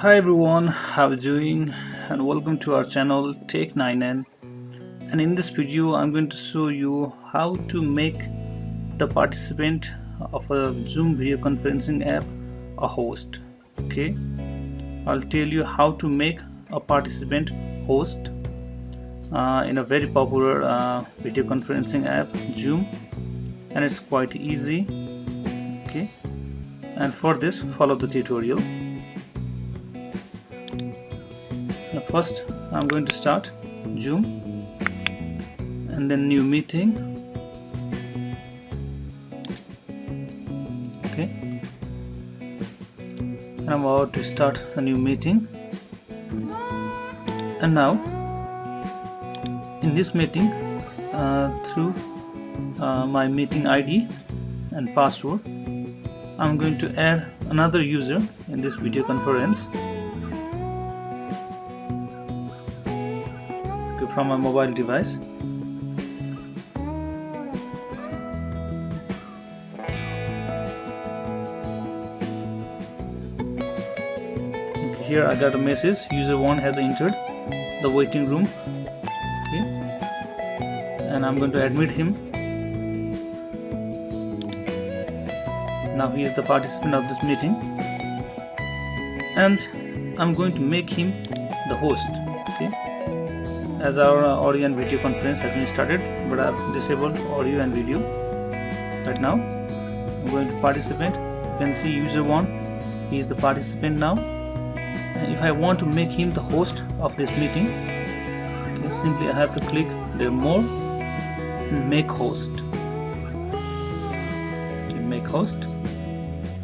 Hi everyone, how are you doing? And welcome to our channel Take 9N. And in this video, I'm going to show you how to make the participant of a Zoom video conferencing app a host. Okay, I'll tell you how to make a participant host in a very popular video conferencing app, Zoom, and it's quite easy. Okay, and for this, follow the tutorial. First, I'm going to start Zoom and then new meeting. Okay, and I'm about to start a new meeting. And now, in this meeting, through my meeting ID and password, I'm going to add another user in this video conference from my mobile device. Here I got a message, user 1 has entered the waiting room. Okay. And I'm going to admit him. Now he is the participant of this meeting, and I'm going to make him the host. Okay, as our audio and video conference has been started, but I've disabled audio and video. Right now I'm going to participant. You can see user 1, he is the participant now, and if I want to make him the host of this meeting, okay, simply I have to click there more and make host. Okay, make host,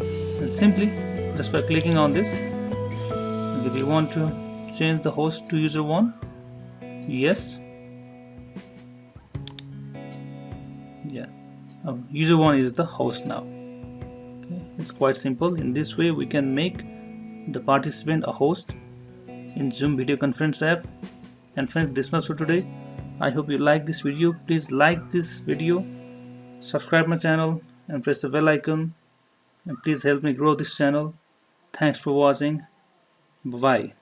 and simply just by clicking on this, if you want to change the host to user 1, yes, yeah, user 1 is the host now. Okay. It's quite simple. In this way we can make the participant a host in Zoom video conference app. And friends, this was for today. I hope you like this video. Please like this video, subscribe my channel and press the bell icon, and please help me grow this channel. Thanks for watching. Bye bye.